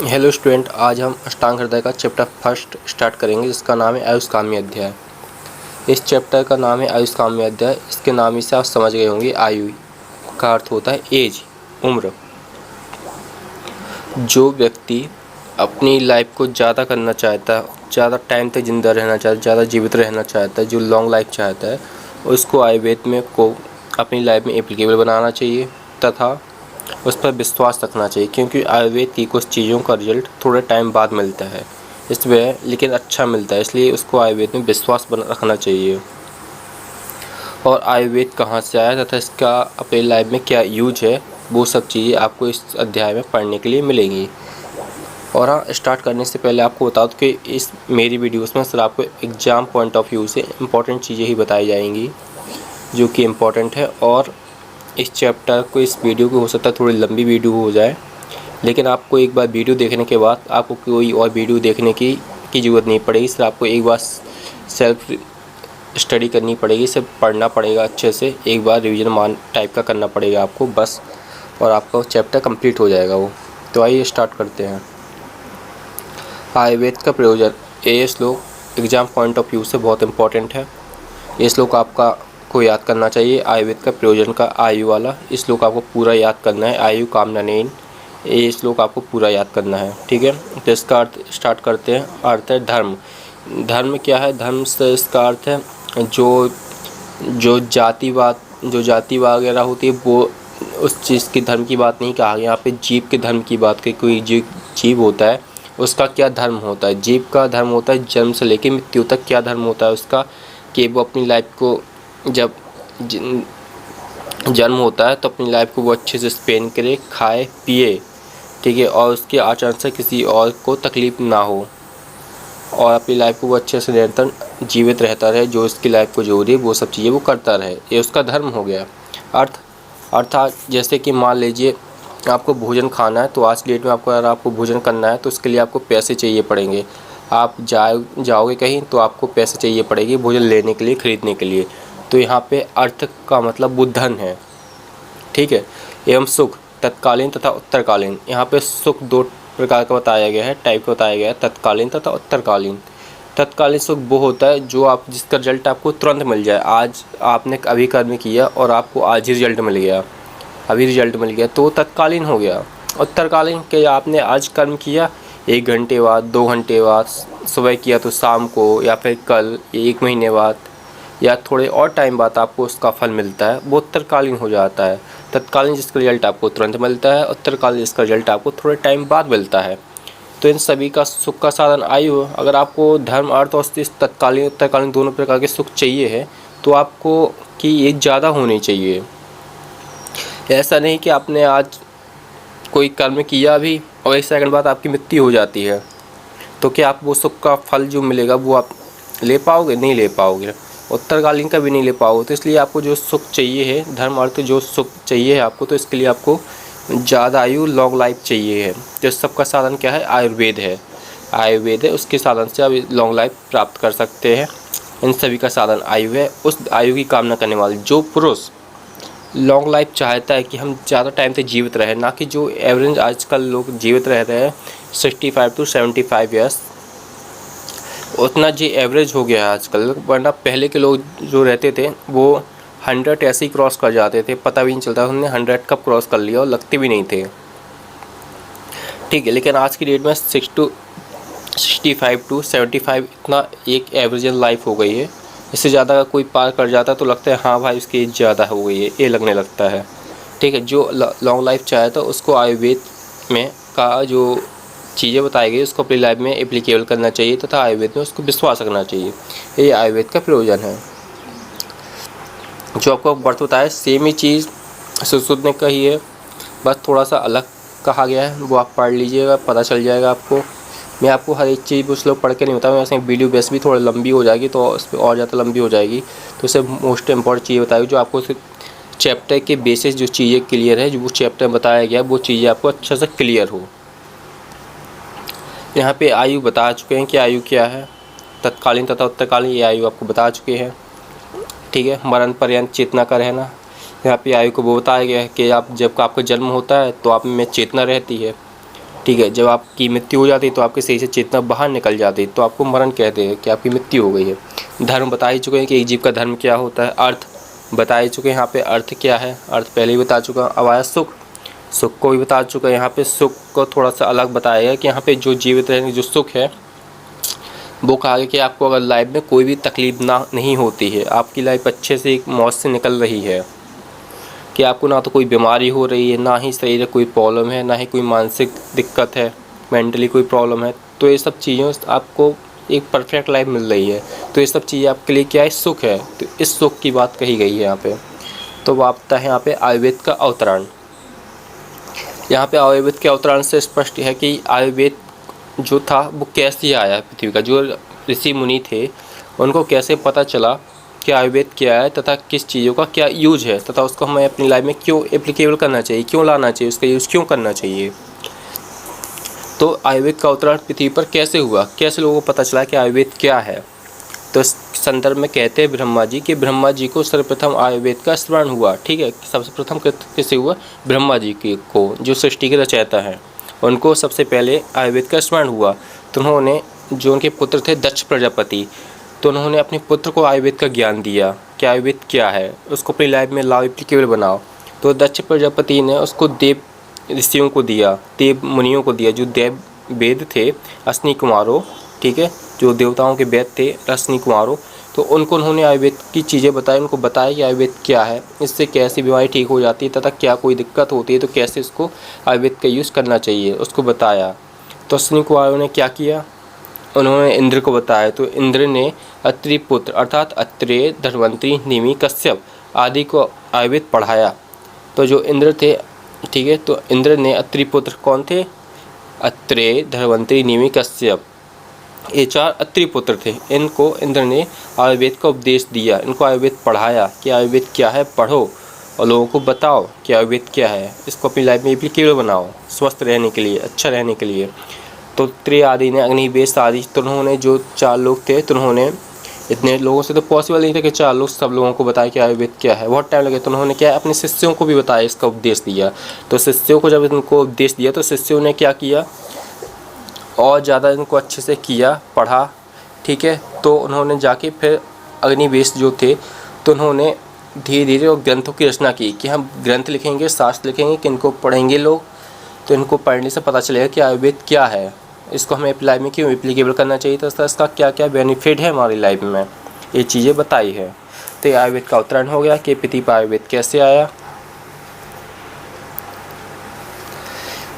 Hello student, आज हम अष्टांग हृदय का चैप्टर फर्स्ट स्टार्ट करेंगे जिसका नाम है आयुष्काम्य अध्याय। इस चैप्टर का नाम है आयुष्काम्य अध्याय। इसके नाम ही से आप समझ गए होंगे, आयु का अर्थ होता है एज, उम्र। जो व्यक्ति अपनी लाइफ को ज़्यादा करना चाहता है, ज़्यादा टाइम तक जिंदा रहना चाहता है, ज़्यादा जीवित रहना चाहता है, जो लॉन्ग लाइफ चाहता है, उसको आयुर्वेद में को अपनी लाइफ में एप्लीकेबल बनाना चाहिए तथा उस पर विश्वास रखना चाहिए, क्योंकि आयुर्वेद की कुछ चीज़ों का रिजल्ट थोड़े टाइम बाद मिलता है इसमें, लेकिन अच्छा मिलता है, इसलिए उसको आयुर्वेद में विश्वास रखना चाहिए। और आयुर्वेद कहाँ से आया तथा इसका अपनी लाइफ में क्या यूज है, वो सब चीज़ें आपको इस अध्याय में पढ़ने के लिए मिलेंगी। और हाँ, स्टार्ट करने से पहले आपको बता दूँ कि इस मेरी वीडियोस में सिर्फ आपको एग्ज़ाम पॉइंट ऑफ व्यू से इम्पोर्टेंट चीज़ें ही बताई जाएंगी जो कि इम्पोर्टेंट है। और इस चैप्टर को, इस वीडियो को हो सकता है थोड़ी लंबी वीडियो हो जाए, लेकिन आपको एक बार वीडियो देखने के बाद आपको कोई और वीडियो देखने की ज़रूरत नहीं पड़ेगी। सिर्फ आपको एक बार सेल्फ स्टडी करनी पड़ेगी, सिर्फ पढ़ना पड़ेगा अच्छे से, एक बार रिवीजन मान टाइप का करना पड़ेगा आपको बस, और आपका चैप्टर कंप्लीट हो जाएगा वो। तो आइए स्टार्ट करते हैं। आयुर्वेद का प्रयोजन, ये श्लोक एग्ज़ाम पॉइंट ऑफ व्यू से बहुत इंपॉर्टेंट है। ये श्लोक आपका को याद करना चाहिए। आयुर्वेद का प्रयोजन का आयु वाला, इस श्लोक आपको पूरा याद करना है। आयु कामना नेन, ये श्लोक आपको पूरा याद करना है, ठीक है। तो इसका अर्थ स्टार्ट करते हैं। अर्थ है धर्म। धर्म क्या है? धर्म से इसका अर्थ है जो जाति वगैरह होती है, वो उस चीज़ की धर्म की बात नहीं कहा। यहाँ पे जीव के धर्म की बात की। कोई जीव होता है, उसका क्या धर्म होता है? जीव का धर्म होता है जन्म से लेकर मृत्यु तक क्या धर्म होता है उसका, कि वो अपनी लाइफ को, जब जन्म होता है तो अपनी लाइफ को वो अच्छे से स्पेंड करे, खाए पिए, ठीक है, और उसके आचरण से किसी और को तकलीफ़ ना हो, और अपनी लाइफ को वो अच्छे से निरंतर जीवित रहता रहे, जो उसकी लाइफ को जो रही है वो सब चीज़ें वो करता रहे, ये उसका धर्म हो गया। अर्थात जैसे कि मान लीजिए आपको भोजन खाना है, तो आज की डेट में अगर आपको भोजन करना है तो उसके लिए आपको पैसे चाहिए पड़ेंगे। आप जाओगे कहीं तो आपको पैसे चाहिए पड़ेगी भोजन लेने के लिए, ख़रीदने के लिए। तो यहाँ पे अर्थ का मतलब वो धन है, ठीक है। एवं सुख, तत्कालीन तथा उत्तरकालीन। यहाँ पे सुख दो प्रकार का बताया गया है, टाइप का बताया गया है, तत्कालीन तथा उत्तरकालीन। तत्कालीन सुख वो होता है जिसका रिजल्ट आपको तुरंत मिल जाए। आज आपने अभी कर्म किया और आपको आज ही रिजल्ट मिल गया, तो तत्कालीन हो गया। उत्तरकालीन के आपने आज कर्म किया, 1 घंटे बाद, 2 घंटे बाद, सुबह किया तो शाम को, या फिर कल, 1 महीने बाद, या थोड़े और टाइम बाद आपको उसका फल मिलता है, वो उत्तरकालीन हो जाता है। तत्कालीन जिसका रिजल्ट आपको तुरंत मिलता है, उत्तरकालीन जिसका रिजल्ट आपको थोड़े टाइम बाद मिलता है। तो इन सभी का सुख का साधन आयु। अगर आपको धर्म, अर्थ और तत्कालीन उत्तरकालीन दोनों प्रकार के सुख चाहिए है, तो आपको कि ये ज़्यादा होनी चाहिए। ऐसा नहीं कि आपने आज कोई कर्म किया भी और 1 सेकंड बाद आपकी मृत्यु हो जाती है, तो क्या आप वो सुख का फल जो मिलेगा वो आप ले पाओगे? नहीं ले पाओगे। उत्तरकालीन का भी नहीं ले पाओगे। तो इसलिए आपको जो सुख चाहिए है, धर्म अर्थ जो सुख चाहिए है आपको, तो इसके लिए आपको ज़्यादा आयु, लॉन्ग लाइफ चाहिए है। तो इस सब का साधन क्या है? आयुर्वेद है। उसके साधन से आप लॉन्ग लाइफ प्राप्त कर सकते हैं। इन सभी का साधन आयु है। उस आयु की कामना करने वाले जो पुरुष लॉन्ग लाइफ चाहता है कि हम ज़्यादा टाइम तक जीवित रहें, ना कि जो एवरेज आजकल लोग जीवित रह रहे हैं 65 to 75 ईयर्स, उतना जी एवरेज हो गया है आजकल। वरना पहले के लोग जो रहते थे वो 100 ऐसे ही क्रॉस कर जाते थे, पता भी नहीं चलता उन्होंने 100 कब क्रॉस कर लिया, और लगते भी नहीं थे, ठीक है। लेकिन आज की डेट में 65 to 75 इतना एक एवरेज लाइफ हो गई है। इससे ज़्यादा कोई पार कर जाता है तो लगता है हाँ भाई उसकी एज ज़्यादा हो गई है, ये लगने लगता है, ठीक है। जो लॉन्ग लाइफ चाहता है उसको आयुर्वेद में का जो चीज़ें बताई गई उसको अपनी लाइफ में एप्लीकेबल करना चाहिए तथा आयुर्वेद में उसको विश्वास रखना चाहिए। ये आयुर्वेद का प्रयोजन है। जो आपको वर्थ बताया सेम ही चीज़ सुश्रुत ने कही है, बस थोड़ा सा अलग कहा गया है, वो आप पढ़ लीजिएगा, पता चल जाएगा आपको। मैं आपको हर एक चीज़ उस लोग पढ़ के नहीं बताऊँ, वैसे वीडियो बेस भी थोड़ी लंबी हो जाएगी, तो उस पर और ज़्यादा लंबी हो जाएगी। तो उससे मोस्ट इम्पॉर्टेंट चीज़ बताएगी जो आपको चैप्टर के बेसिस जो चीज़ें क्लियर है, जो वो चैप्टर बताया गया वो चीज़ें आपको अच्छे से क्लियर हो। यहाँ पे आयु बता चुके हैं कि आयु क्या है, तत्कालीन तथा उत्तरकालीन, ये आयु आपको बता चुके हैं, ठीक है। मरण पर्यंत चेतना का रहना, यहाँ पे आयु को वो बताया गया है कि आप जब आपका जन्म होता है तो आप में चेतना रहती है, ठीक है, जब आपकी मृत्यु हो जाती है तो आपके शरीर से चेतना बाहर निकल जाती है, तो आपको मरण कहते हैं कि आपकी मृत्यु हो गई है। धर्म बता ही चुके हैं कि एक जीव का धर्म क्या होता है। अर्थ बता ही चुके हैं यहाँ पे अर्थ क्या है, अर्थ पहले ही बता चुका। अब आया सुख, सुख को भी बता चुका है। यहाँ पे सुख को थोड़ा सा अलग बताया गया कि यहाँ पे जो जीवित रहने जो सुख है वो कहा गया कि आपको अगर लाइफ में कोई भी तकलीफ ना नहीं होती है, आपकी लाइफ अच्छे से एक मौज से निकल रही है, कि आपको ना तो कोई बीमारी हो रही है, ना ही शरीर में कोई प्रॉब्लम है, ना ही कोई मानसिक दिक्कत है, मेंटली कोई प्रॉब्लम है, तो ये सब चीज़ों से आपको एक परफेक्ट लाइफ मिल रही है। तो ये सब चीज़ें आपके लिए क्या है, सुख है। तो इस सुख की बात कही गई है यहाँ पे। तो वो आता है यहाँ पे आयुर्वेद का अवतरण। यहाँ पे आयुर्वेद के अवतरण से स्पष्ट है कि आयुर्वेद जो था वो कैसे आया पृथ्वी का। जो ऋषि मुनि थे उनको कैसे पता चला कि आयुर्वेद क्या है तथा किस चीज़ों का क्या यूज है, तथा उसको हमें अपनी लाइफ में क्यों एप्लीकेबल करना चाहिए, क्यों लाना चाहिए, उसका यूज़ क्यों करना चाहिए। तो आयुर्वेद का अवतरण पृथ्वी पर कैसे हुआ, कैसे लोगों को पता चला कि आयुर्वेद क्या है। तो इस संदर्भ में कहते हैं ब्रह्मा जी कि ब्रह्मा जी को सर्वप्रथम आयुर्वेद का स्मरण हुआ। ठीक है, सबसे प्रथम किससे हुआ, ब्रह्मा जी को, जो सृष्टि के रचयिता हैं, उनको सबसे पहले आयुर्वेद का स्मरण हुआ। तो उन्होंने, जो उनके पुत्र थे दक्ष प्रजापति, तो उन्होंने अपने पुत्र को आयुर्वेद का ज्ञान दिया कि आयुर्वेद क्या है, उसको अपनी लाइफ में लाओ, एप्लीकेबल बनाओ। तो दक्ष प्रजापति ने उसको देव ऋषियों को दिया, देव मुनियों को दिया, जो देव वेद थे, अश्विनी कुमारों, ठीक है, जो देवताओं के वेद थे अश्विनी कुमारों, तो उनको उन्होंने आयुर्वेद की चीज़ें बताई, उनको बताया कि आयुर्वेद क्या है, इससे कैसी बीमारी ठीक हो जाती है तथा क्या कोई दिक्कत होती है तो कैसे इसको आयुर्वेद का यूज़ करना चाहिए, उसको बताया। तो अश्विनी कुमारों ने क्या किया, उन्होंने इंद्र को बताया। तो इंद्र ने अत्रि पुत्र अर्थात अत्रेय, धन्वंतरी, निमि, कश्यप आदि को आयुर्वेद पढ़ाया। तो जो इंद्र थे, ठीक है, तो इंद्र ने अत्रि पुत्र कौन थे, अत्रेय, धन्वंतरी, निमि, कश्यप, ये 4 अत्रि पुत्र थे। इनको इंद्र ने आयुर्वेद का उपदेश दिया, इनको आयुर्वेद पढ़ाया कि आयुर्वेद क्या है, पढ़ो और लोगों को बताओ कि आयुर्वेद क्या है, इसको अपनी लाइफ में एप्लीकेबल बनाओ स्वस्थ रहने के लिए, अच्छा रहने के लिए। तो त्रि आदि ने, अग्निवेश आदि, तो उन्होंने जो 4 लोग थे, तो उन्होंने, इतने लोगों से तो पॉसिबल नहीं था कि 4 लोग सब लोगों को बताया कि आयुर्वेद क्या है, बहुत टाइम लगे। तो उन्होंने क्या है, अपने शिष्यों को भी बताया, इसका उपदेश दिया। तो शिष्यों को जब इनको उपदेश दिया तो शिष्यों ने क्या किया, और ज़्यादा इनको अच्छे से किया, पढ़ा, ठीक है। तो उन्होंने जाके फिर अग्निवेश जो थे, तो उन्होंने धीरे धीरे और ग्रंथों की रचना की कि हम ग्रंथ लिखेंगे, शास्त्र लिखेंगे, कि इनको पढ़ेंगे लोग, तो इनको पढ़ने से पता चलेगा कि आयुर्वेद क्या है, इसको हमें अपनी लाइफ में क्यों एप्लीकेबल करना चाहिए, तो इसका क्या क्या बेनिफिट है हमारी लाइफ में, ये चीज़ें बताई है। तो ये आयुर्वेद का अवतरण हो गया कि पृथ्वी पर आयुर्वेद कैसे आया।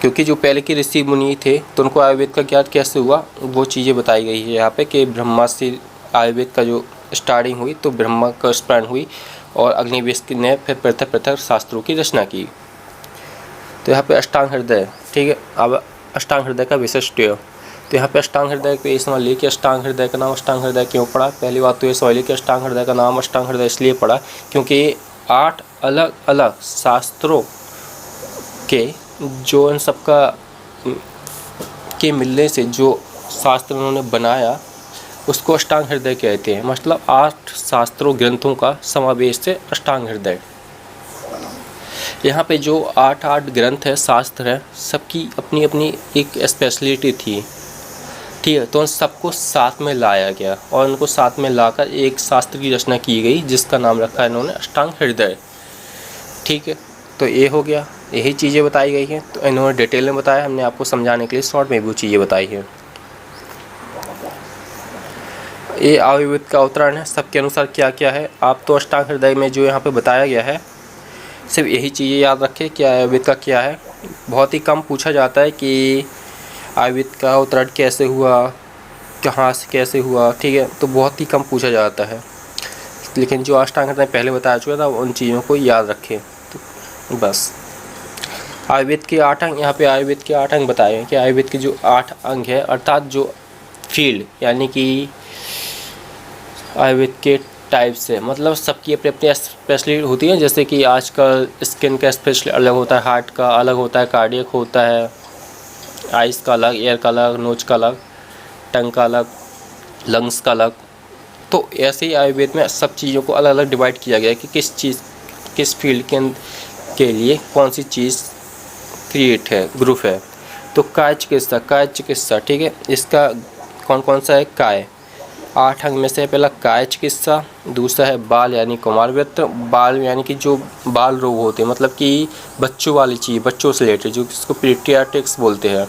क्योंकि जो पहले के ऋषि मुनि थे तो उनको आयुर्वेद का ज्ञान कैसे हुआ, वो चीज़ें बताई गई है यहाँ पे कि ब्रह्मा से आयुर्वेद का जो स्टार्टिंग हुई, तो ब्रह्मा का स्मरण हुई और अग्निवेश ने फिर पृथक पृथक शास्त्रों की रचना की। तो यहाँ पे अष्टांग हृदय, ठीक है। अब अष्टांग हृदय का विशिष्ट, तो यहाँ पे अष्टांग हृदय को ये समझ लिए कि अष्टांग हृदय का नाम अष्टांग हृदय क्यों पड़ा। पहली बात तो ये समझ ली कि अष्टांग हृदय का नाम अष्टांग हृदय इसलिए पड़ा क्योंकि 8 अलग अलग शास्त्रों के, जो इन सबका के मिलने से जो शास्त्र उन्होंने बनाया उसको अष्टांग हृदय कहते हैं। मतलब 8 शास्त्रों ग्रंथों का समावेश है अष्टांग हृदय। यहाँ पे जो 8 ग्रंथ है, शास्त्र है, सबकी अपनी अपनी एक स्पेशलिटी थी, ठीक है। तो उन सबको साथ में लाया गया और उनको साथ में लाकर एक शास्त्र की रचना की गई जिसका नाम रखा है इन्होंने अष्टांग हृदय, ठीक है। तो ये हो गया, यही चीज़ें बताई गई हैं। तो इन्होंने डिटेल में बताया, हमने आपको समझाने के लिए शॉर्ट में वो चीज़ें बताई हैं। ये आयुर्वेद का अवतरण है, सबके अनुसार क्या क्या है। आप तो अष्टांग हृदय में जो यहाँ पे बताया गया है सिर्फ यही चीज़ें याद रखें कि आयुर्वेद का क्या है। बहुत ही कम पूछा जाता है कि आयुर्वेद का अवतरण कैसे हुआ, कहाँ से कैसे हुआ, ठीक है। तो बहुत ही कम पूछा जाता है, लेकिन जो अष्टांग हृदय पहले बताया चुका था उन चीज़ों को याद रखें। तो बस आयुर्वेद के 8 अंग, यहाँ पे आयुर्वेद के 8 अंग बताए हैं कि आयुर्वेद के जो 8 अंग है, अर्थात जो फील्ड, यानी कि आयुर्वेद के टाइप्स है, मतलब सबकी अपनी अपनी स्पेशलिटी होती है। जैसे कि आजकल स्किन का स्पेशलिस्ट अलग होता है, हार्ट का अलग होता है, कार्डियक होता है, आइस का अलग, एयर का अलग, नोज का अलग, टंग का अलग, लंग्स का अलग। तो ऐसे ही आयुर्वेद में सब चीज़ों को अलग अलग डिवाइड किया गया है कि किस चीज़, किस फील्ड के लिए कौन सी चीज़ क्रिएट है, ग्रुप है। तो काय चिकित्सा, ठीक है, इसका कौन कौन सा है? काय 8 अंग में से पहला काय चिकित्सा, दूसरा है बाल यानी कुमारव्यत्र, बाल यानी कि जो बाल रोग होते हैं, मतलब कि बच्चों वाली चीज़, बच्चों से रिलेटेड, जो इसको पीडियाट्रिक्स बोलते हैं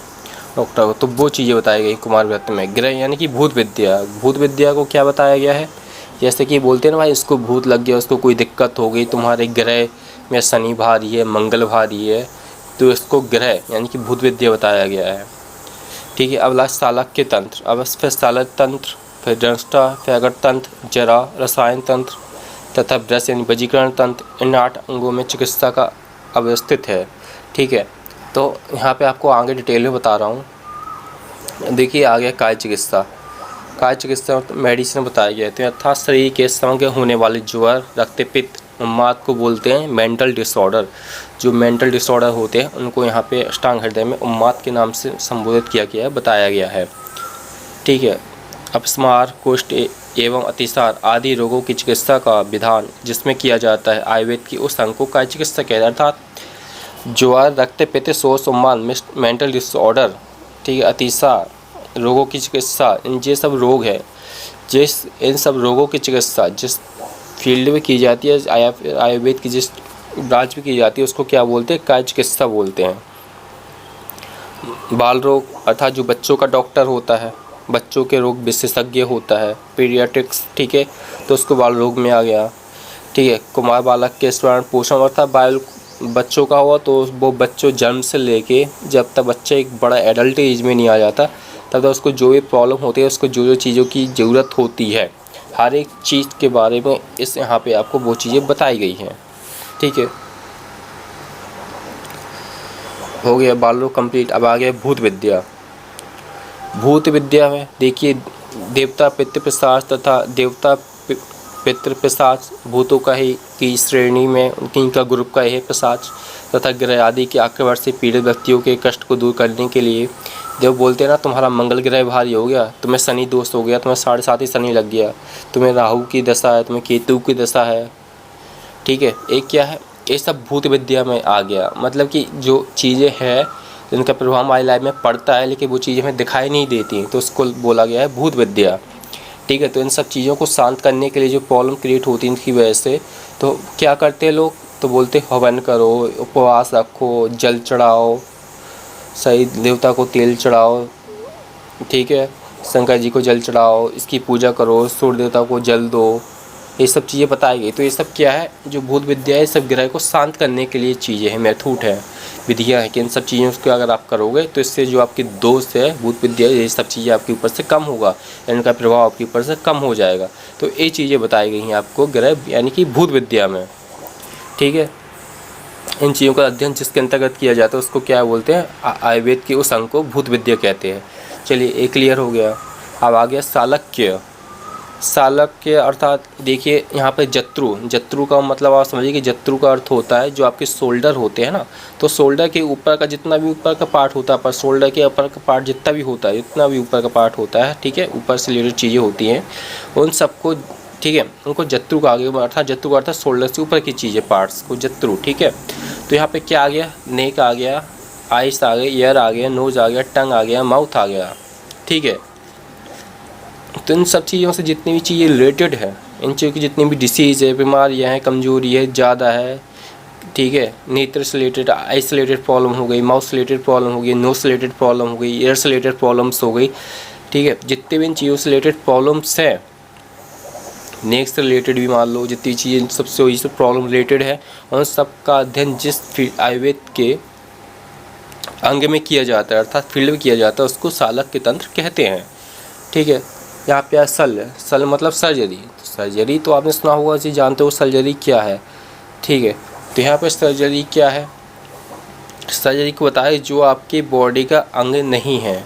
डॉक्टर को, तो वो चीज़ें बताई गई कुमारव्यत्र में। ग्रह यानी कि भूत विद्या, भूत विद्या को क्या बताया गया है? जैसे कि बोलते हैं ना भाई, इसको भूत लग गया, उसको कोई दिक्कत हो गई, तुम्हारे ग्रह में शनि भारी है, मंगल भारी है, तो इसको ग्रह यानी कि भूत विद्या बताया गया है, ठीक है। अगला चालक्य तंत्र, अब फिर चालक तंत्र, फिर दृष्टा, फिर अगर तंत्र, जरा, रसायन तंत्र तथा ब्रश यानी वजीकरण तंत्र, इन 8 अंगों में चिकित्सा का अवस्थित है, ठीक है। तो यहाँ पे आपको आगे डिटेल में बता रहा हूँ। देखिए आ गया काय चिकित्सा। काय चिकित्सा मेडिसिन बताया गया है, तो अर्थात शरीर के समग्र होने वाले ज्वर, रक्तपित्त, उन्माद को बोलते हैं मेंटल डिसऑर्डर। जो मेंटल डिसऑर्डर होते हैं उनको यहाँ पे अष्टांग हृदय में उन्माद के नाम से संबोधित किया गया है, बताया गया है, ठीक है। अपस्मार, कुष्ठ एवं अतिसार आदि रोगों की चिकित्सा का विधान जिसमें किया जाता है आयुर्वेद की उस अंग को काय चिकित्सा कहते हैं। अर्थात ज्वर, रक्तपित्त, शोष, उन्माद, मेंटल डिसऑर्डर, ठीक है, अतिसार रोगों की चिकित्सा, ये सब रोग है, इन सब रोगों की चिकित्सा जिस फील्ड में की जाती है, आयुर्वेद की जिस ब्रांच में की जाती है, उसको क्या बोलते हैं? काय चिकित्सा बोलते हैं। बाल रोग अर्थात जो बच्चों का डॉक्टर होता है, बच्चों के रोग विशेषज्ञ होता है, पीडियाट्रिक्स, ठीक है, तो उसको बाल रोग में आ गया, ठीक है। कुमार बालक के स्वर्ण पोषण अर्थात बच्चों का हुआ तो वो बच्चों जन्म से लेके जब तक बच्चा एक बड़ा एडल्ट एज में नहीं आ जाता तब तक उसको जो भी प्रॉब्लम होती है, उसको जो जो चीज़ों की ज़रूरत होती है, हर एक चीज़ के बारे में इस यहाँ पे आपको वो चीज़ें बताई गई हैं, ठीक है। हो गया बाल रोग कंप्लीट। अब आ गया भूत विद्या। भूत विद्या में देखिए देवता पितृ पिशाच तथा देवता पितृ पिशाच भूतों का ही की श्रेणी में उनका ग्रुप का यह पिशाच तथा ग्रह आदि के आक्रमण से पीड़ित व्यक्तियों के कष्ट को दूर करने के लिए देव बोलते हैं ना, तुम्हारा मंगल ग्रह भारी हो गया, तुम्हें शनि दोष हो गया, तुम्हें 7.5 शनि लग गया, तुम्हें राहु की दशा है, तुम्हें केतु की दशा है, ठीक है। एक क्या है, ये सब भूत विद्या में आ गया, मतलब कि जो चीज़ें हैं जिनका प्रभाव हमारी लाइफ में पड़ता है लेकिन वो चीज़ें हमें दिखाई नहीं देती, तो उसको बोला गया है भूत विद्या, ठीक है। तो इन सब चीज़ों को शांत करने के लिए जो प्रॉब्लम क्रिएट होती है इनकी वजह से, तो क्या करते हैं लोग, तो बोलते हवन करो, उपवास रखो, जल चढ़ाओ, सही देवता को तेल चढ़ाओ, ठीक है, शंकर जी को जल चढ़ाओ, इसकी पूजा करो, सूर्य देवता को जल दो, ये सब चीज़ें बताई गई। तो ये सब क्या है, जो भूत विद्या है, सब ग्रह को शांत करने के लिए चीज़ें हैं, मेथड है, विधियाँ हैं कि इन सब चीज़ों को अगर आप करोगे तो इससे जो आपकी दोष है भूत विद्या, ये सब चीज़ें आपके ऊपर से कम होगा, इनका प्रभाव आपके ऊपर से कम हो जाएगा। तो ये चीज़ें बताई गई हैं आपको ग्रह यानी कि भूत विद्या में, ठीक है। इन चीज़ों का अध्ययन जिसके अंतर्गत किया जाता है उसको क्या बोलते हैं, आयुर्वेद के उस अंग को भूत विद्या कहते हैं। चलिए एक क्लियर हो गया। अब आ गया चालक्य। चालक्य अर्थात देखिए यहाँ पे जत्रु का मतलब आप समझिए कि जत्रु का अर्थ होता है जो आपके शोल्डर होते हैं ना, तो शोल्डर के ऊपर का जितना भी ऊपर का पार्ट होता है, पर शोल्डर के ऊपर का पार्ट जितना भी होता है, जितना भी ऊपर का पार्ट होता है, ठीक है, ऊपर से रिलेटेड चीज़ें होती हैं उन सबको, ठीक है, उनको जत्रु का आगे अर्थात जत्रु का अर्थात शोल्डर से ऊपर की चीज़ें पार्ट्स को जत्रु, ठीक है। तो यहाँ पे क्या आ गया, नेक आ गया, आइस आ गया, ईयर आ गया, नोज आ गया, टंग आ गया, माउथ आ गया, ठीक है। तो इन सब चीज़ों से जितनी भी चीज़ें रिलेटेड है, इन चीज़ों की जितनी भी डिसीज़ है, बीमारियाँ हैं, कमजोरी है, ज़्यादा है, ठीक है, नेत्र से रिलेटेड, आई से रिलेटेड प्रॉब्लम हो गई, माउथ से रिलेटेड प्रॉब्लम हो गई, नोज से रिलेटेड प्रॉब्लम हो गई, ईयर से रिलेटेड प्रॉब्लम्स हो गई, ठीक है, जितने भी इन चीज़ों से रिलेटेड प्रॉब्लम्स हैं, नेक से रिलेटेड भी मान लो, जितनी चीज़ें सबसे वही सब प्रॉब्लम रिलेटेड है, उन सब का अध्ययन जिस आयुर्वेद के अंग में किया जाता है अर्थात फील्ड में किया जाता है उसको चालक्य तंत्र कहते हैं, ठीक है। यहाँ पे सल मतलब सर्जरी, सर्जरी तो आपने सुना होगा जी, जानते हो सर्जरी क्या है, ठीक है। तो यहाँ पे सर्जरी क्या है, सर्जरी को बताए जो आपकी बॉडी का अंग नहीं है,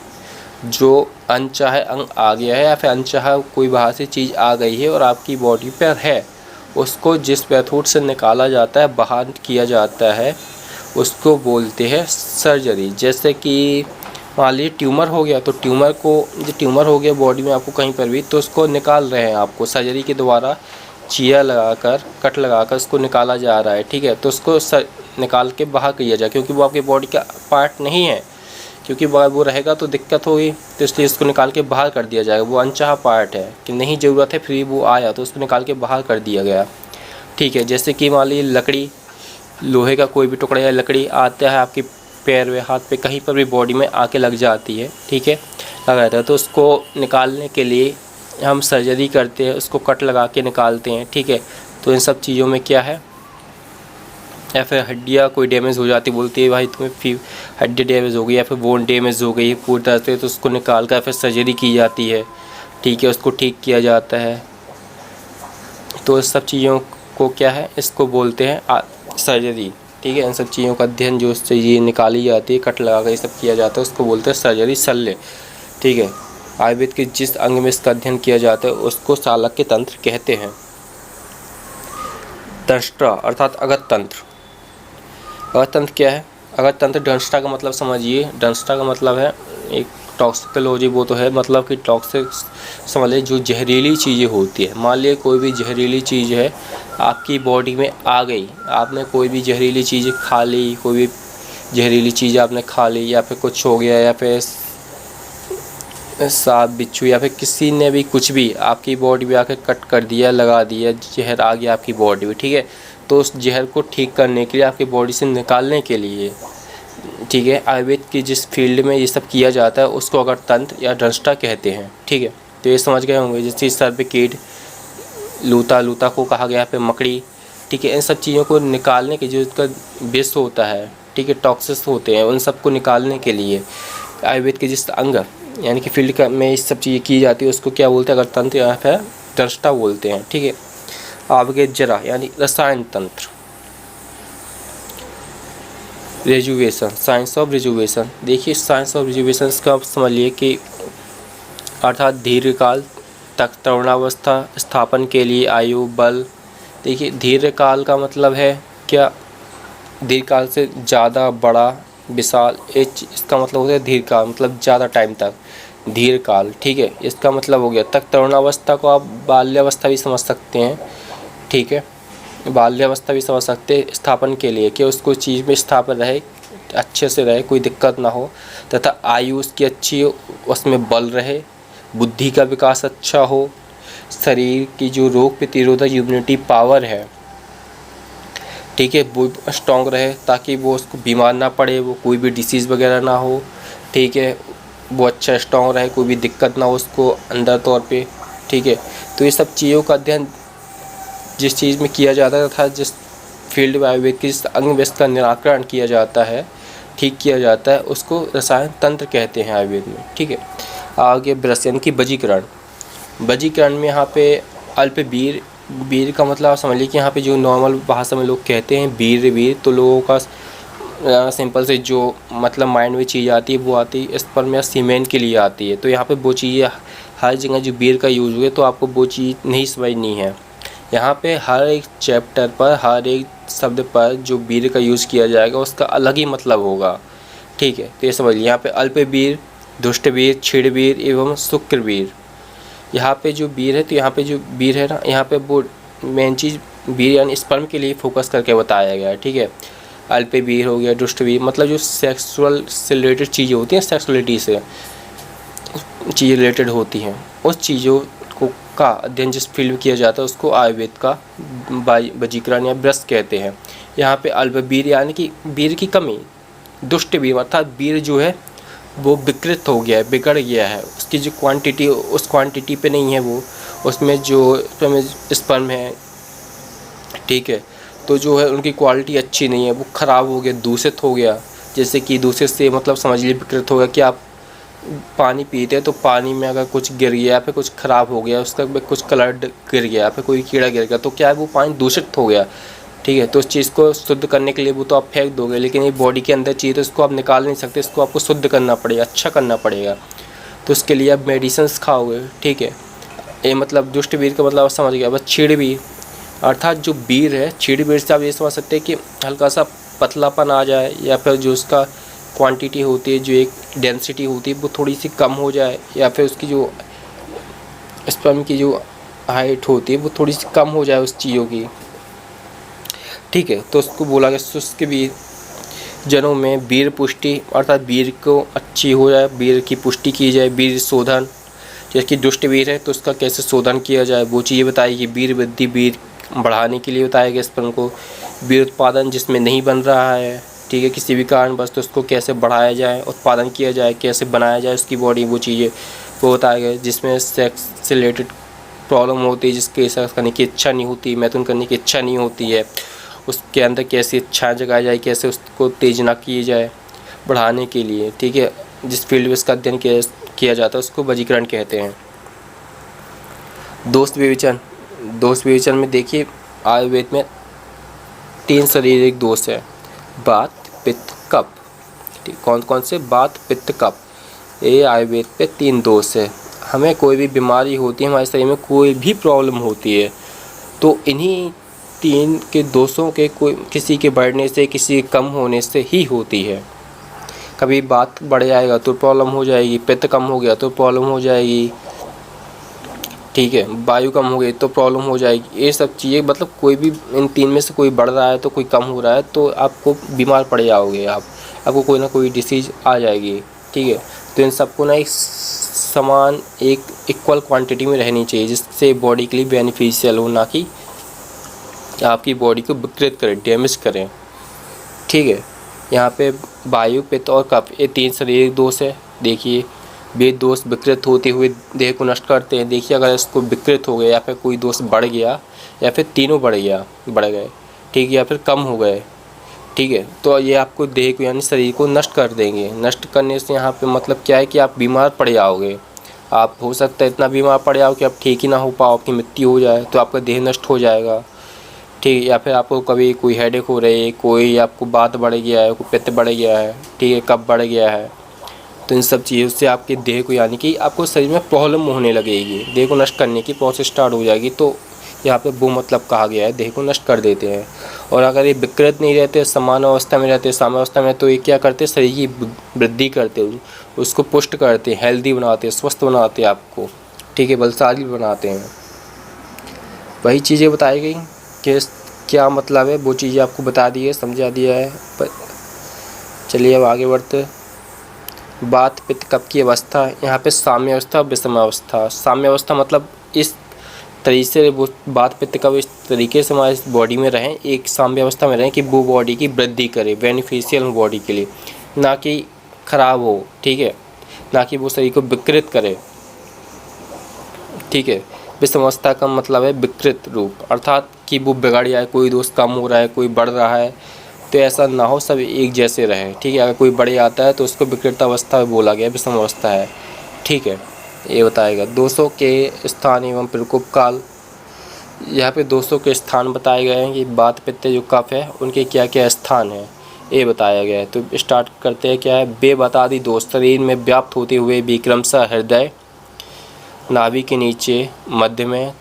जो अनचाहे अंग आ गया है या फिर अनचाहा कोई बाहर से चीज़ आ गई है और आपकी बॉडी पर है, उसको जिस मेथड से निकाला जाता है, बाहर किया जाता है, उसको बोलते हैं सर्जरी। जैसे कि मान लीजिए ट्यूमर हो गया, तो ट्यूमर हो गया बॉडी में आपको कहीं पर भी, तो उसको निकाल रहे हैं आपको सर्जरी के द्वारा, चीरा लगाकर, कट लगाकर उसको निकाला जा रहा है, ठीक है। तो उसको निकाल के बाहर किया जाए क्योंकि वो आपके बॉडी का पार्ट नहीं है, क्योंकि अगर वो रहेगा तो दिक्कत होगी, तो इसलिए इसको निकाल के बाहर कर दिया जाएगा। वो अनचाहा पार्ट है कि नहीं ज़रूरत है, फिर वो आया तो उसको निकाल के बाहर कर दिया गया। ठीक है, जैसे कि मान लीजिए लकड़ी, लोहे का कोई भी टुकड़ा या लकड़ी आता है आपके पैर में, हाथ पे, कहीं पर भी बॉडी में आके लग जाती है। ठीक है, लगा रहता है, तो उसको निकालने के लिए हम सर्जरी करते हैं, उसको कट लगा के निकालते हैं। ठीक है, तो इन सब चीज़ों में क्या है, या फिर हड्डियाँ कोई डैमेज हो जाती, बोलती है भाई तुम्हें हड्डी डैमेज हो गई या फिर बोन डैमेज हो गई पूरी तरह से, तो उसको निकाल कर फिर सर्जरी की जाती है। ठीक है, उसको ठीक किया जाता है। तो इस सब चीज़ों को क्या है, इसको बोलते हैं सर्जरी। ठीक है, इन सब चीज़ों का अध्ययन जो चीज़ें निकाली जाती है, कट लगा कर ये सब किया जाता है, उसको बोलते हैं सर्जरी, शल्य। ठीक है, आयुर्वेद के जिस अंग में इसका अध्ययन किया जाता है उसको शालक्य तंत्र कहते हैं। दंष्ट्रा अर्थात अगत तंत्र। अगत तंत्र क्या है? अगत तंत्र, दंष्ट्रा का मतलब समझिए, दंष्ट्रा का मतलब है एक टॉक्सिकोलॉजी, वो तो है मतलब कि टॉक्सिक समझ लीजिए जो जहरीली चीज़ें होती है। मान लीजिए कोई भी जहरीली चीज़ है आपकी बॉडी में आ गई, आपने कोई भी जहरीली चीज़ खा ली, कोई भी जहरीली चीज़ आपने खा ली, या फिर कुछ हो गया, या फिर सांप बिच्छू या फिर किसी ने भी कुछ भी आपकी बॉडी में आकर कट कर दिया, लगा दिया, जहर आ गया आपकी बॉडी में। ठीक है, तो उस जहर को ठीक करने के लिए, आपकी बॉडी से निकालने के लिए, ठीक है, आयुर्वेद की जिस फील्ड में ये सब किया जाता है उसको अगर तंत्र या दंष्ट्रा कहते हैं। ठीक है, तो ये समझ गए होंगे, जैसे सर पे कीट, लूता को कहा गया पे मकड़ी। ठीक है, इन सब चीज़ों को निकालने के जो इसका विष होता है, ठीक है, टॉक्सिस होते हैं, उन सब को निकालने के लिए आयुर्वेद के जिस अंग यानी कि फील्ड का में इस सब चीज़ें की जाती है उसको क्या बोलते हैं, अगर तंत्र या फिर दंष्ट्रा बोलते हैं। ठीक है, आगे जरा यानी रसायन तंत्र, रिजुवेशन, साइंस ऑफ रिजुवेशन। देखिए साइंस ऑफ रिजुवेशन का आप समझिए कि अर्थात दीर्घकाल तक तरुणावस्था स्थापन के लिए आयु बल। देखिए दीर्घकाल का मतलब है क्या, दीर्घकाल से ज़्यादा बड़ा विशाल, इसका मतलब होता है दीर्घकाल, मतलब ज़्यादा टाइम तक, दीर्घकाल। ठीक है, इसका मतलब हो गया तक तरुणावस्था को आप बाल्यावस्था भी समझ सकते हैं। ठीक है, बाल्यावस्था भी समझ सकते हैं स्थापन के लिए कि उसको चीज़ में स्थापन रहे, अच्छे से रहे, कोई दिक्कत ना हो, तथा आयु उसकी अच्छी हो, उसमें बल रहे, बुद्धि का विकास अच्छा हो, शरीर की जो रोग प्रतिरोधक इम्यूनिटी पावर है, ठीक है, वो स्ट्रॉन्ग रहे, ताकि वो उसको बीमार ना पड़े, वो कोई भी डिसीज़ वगैरह ना हो। ठीक है, वो अच्छा स्ट्रॉन्ग रहे, कोई भी दिक्कत ना हो उसको अंदर तौर पे। ठीक है, तो ये सब चीज़ों का अध्ययन जिस चीज़ में किया जाता था, जिस फील्ड में आयुर्वेद के जिस अंग व्यस्त का निराकरण किया जाता है, ठीक किया जाता है, उसको रसायन तंत्र कहते हैं आयुर्वेद में। ठीक है, आगे ब्रश यानी कि वजीकरण। वजीकरण में यहाँ पे अल्प वीर, वीर का मतलब आप समझ लीजिए कि यहाँ पे जो नॉर्मल भाषा में लोग कहते हैं वीर, तो लोगों का सिंपल से जो मतलब माइंड में चीज़ आती है वो आती है स्पर्म या सीमेंट के लिए आती है। तो यहाँ पे वो चीज़ें हर जगह जो वीर का यूज़ हुए तो आपको वो चीज़ नहीं समझनी है। यहाँ पे हर एक चैप्टर पर, हर एक शब्द पर जो वीर का यूज़ किया जाएगा उसका अलग ही मतलब होगा। ठीक है, तो ये समझ लीजिए यहाँ पे अल्प वीर, दुष्ट वीर, क्षीण वीर एवं शुक्र वीर। यहाँ पे जो वीर है, तो यहाँ पे जो वीर है ना, यहाँ पे वो मेन चीज़ वीर यानी स्पर्म के लिए फोकस करके बताया गया है। ठीक है, अल्प वीर हो गया, दुष्ट वीर, मतलब जो सेक्सुअल से रिलेटेड चीज़ें होती हैं, सेक्सुअलिटी से चीज़ें रिलेटेड होती हैं, उस चीज़ों को का अध्ययन जिस फील्ड में किया जाता है उसको आयुर्वेद का वजीकरण या ब्रश कहते हैं। यहाँ पे अल्प वीर यानी कि वीर की कमी, दुष्ट वीर अर्थात वीर जो है वो विकृत हो गया है, बिगड़ गया है, उसकी जो क्वांटिटी उस क्वांटिटी पे नहीं है, वो उसमें जो स्पर्म है, ठीक है, तो जो है उनकी क्वालिटी अच्छी नहीं है, वो ख़राब हो गया, दूषित हो गया। जैसे कि दूषित से मतलब समझ लीजिए विकृत हो गया कि आप पानी पीते हैं तो पानी में अगर कुछ गिर गया या फिर कुछ ख़राब हो गया, उसका कुछ कलर गिर गया या फिर कोई कीड़ा गिर गया, तो क्या है वो पानी दूषित हो गया। ठीक है, तो उस चीज़ को शुद्ध करने के लिए वो तो आप फेंक दोगे, लेकिन ये बॉडी के अंदर चाहिए तो इसको आप निकाल नहीं सकते, इसको आपको शुद्ध करना पड़ेगा, अच्छा करना पड़ेगा। तो उसके लिए आप मेडिसिन्स खाओगे। ठीक है, ये मतलब दुष्ट वीर का मतलब आप समझ गया। बस क्षीण वीर अर्थात जो वीर है, क्षीण वीर से आप ये समझ सकते हैं कि हल्का सा पतलापन आ जाए, या फिर जो उसका क्वांटिटी होती है, जो एक डेंसिटी होती है वो थोड़ी सी कम हो जाए, या फिर उसकी जो स्पर्म की जो हाइट होती है वो थोड़ी सी कम हो जाए उस चीज़ों की। ठीक है, तो उसको बोला गया शुष्क वीर। जनों में वीर पुष्टि अर्थात वीर को अच्छी हो जाए, वीर की पुष्टि की जाए, वीर शोधन, जैसे कि दुष्ट वीर है तो उसका कैसे शोधन किया जाए वो चीज़ें बताएगी। वीर वृद्धि, वीर बढ़ाने के लिए बताया गया इस पर उनको। वीर उत्पादन जिसमें नहीं बन रहा है, ठीक है, किसी भी कारण बस, तो उसको कैसे बढ़ाया जाए, उत्पादन किया जाए, कैसे बनाया जाए उसकी बॉडी, वो चीज़ें वो बताया गया। जिसमें सेक्स से रिलेटेड प्रॉब्लम होती है, जिसके सेक्स करने की इच्छा नहीं होती, मैथुन करने की इच्छा नहीं होती है, उसके अंदर कैसी इच्छा जगाई जाए, कैसे उसको उत्तेजना की जाए बढ़ाने के लिए, ठीक है। जिस फील्ड में इसका अध्ययन किया जाता है उसको वजीकरण कहते हैं। दोष विवेचन, दोष विवेचन में देखिए आयुर्वेद में 3 शारीरिक दोष है, वात, पित्त, कफ, ठीक। कौन कौन से? वात, पित्त, कफ, ये आयुर्वेद पे 3 दोष है। हमें कोई भी बीमारी होती है, हमारे शरीर में कोई भी प्रॉब्लम होती है, तो इन्हीं 3 के दोषों के कोई किसी के बढ़ने से, किसी के कम होने से ही होती है। कभी बात बढ़ जाएगा तो प्रॉब्लम हो जाएगी, पित्त कम हो गया तो प्रॉब्लम हो जाएगी, ठीक है, वायु कम हो गई तो प्रॉब्लम हो जाएगी। ये सब चीज़ें मतलब कोई भी इन 3 में से कोई बढ़ रहा है तो कोई कम हो रहा है तो आपको बीमार पड़ जाओगे, आपको कोई ना कोई डिसीज आ जाएगी, ठीक है। तो इन सबको ना एक समान, एक इक्वल क्वांटिटी में रहनी चाहिए, जिससे बॉडी के लिए बेनिफिशियल हो, ना कि आपकी बॉडी को विकृत करें, डैमेज करें, ठीक है। यहाँ पे वायु, पित्त और कफ, ये 3 शारीरिक दोष है। देखिए वे दोष विकृत होते हुए देह को नष्ट करते हैं। देखिए अगर इसको विकृत हो गया या फिर कोई दोष बढ़ गया या फिर तीनों बढ़ गए, ठीक है, या फिर कम हो गए, ठीक है, तो ये आपको देह को यानी शरीर को नष्ट कर देंगे। नष्ट करने से यहाँ पे मतलब क्या है कि आप बीमार पड़ जाओगे। आप हो सकता है इतना बीमार पड़ जाओ कि आप ठीक ही ना हो पाओ, आपकी मृत्यु हो जाए, तो आपका देह नष्ट हो जाएगा, ठीक है। या फिर आपको कभी कोई हेडेक हो रही है, कोई आपको बात बढ़ गया है, कोई पित्त बढ़ गया है, ठीक है, कफ बढ़ गया है, तो इन सब चीज़ों से आपके देह को यानी कि आपको शरीर में प्रॉब्लम होने लगेगी, देह को नष्ट करने की प्रोसेस स्टार्ट हो जाएगी। तो यहाँ पे वो मतलब कहा गया है, देह को नष्ट कर देते हैं। और अगर ये विकृत नहीं रहते, समान अवस्था में रहते, साम्य अवस्था में, तो ये क्या करते हैं, शरीर की वृद्धि करते हैं, उसको पुष्ट करते हैं, हेल्दी बनाते हैं, स्वस्थ बनाते हैं आपको, ठीक है, बलशाली बनाते हैं। वही चीज़ें बताई गई कि क्या मतलब है, वो चीज़ें आपको बता दी है, समझा दिया है। चलिए अब आगे बढ़ते। वात, पित्त, कफ की अवस्था, यहाँ पे साम्य अवस्था, विषम अवस्था। साम्य अवस्था मतलब इस तरीके से वो वात, पित्त, कफ इस तरीके से हमारे बॉडी में रहें, एक साम्य अवस्था में रहें कि वो बॉडी की वृद्धि करे, बेनिफिशियल हो बॉडी के लिए, ना कि खराब हो, ठीक है, ना कि वो शरीर को विकृत करे, ठीक है। विषम अवस्था का मतलब है विकृत रूप, अर्थात कि वो बिगड़ जाए, कोई दोष कम हो रहा है, कोई बढ़ रहा है, तो ऐसा ना हो, सब एक जैसे रहे, ठीक है। अगर कोई बढ़ जाता है तो उसको विकृत अवस्था बोला गया, विषम अवस्था है, ठीक है। ये बताएगा दोषों के स्थान एवं प्रकोप काल। यहाँ पे दोषों के स्थान बताए गए हैं कि वात, पित्त जो कफ है उनके क्या क्या स्थान है, ये बताया गया है। तो स्टार्ट करते हैं। क्या है? बेबतादी दोष शरीर में व्याप्त होते हुए भी क्रमशः हृदय, नाभि के नीचे, मध्य में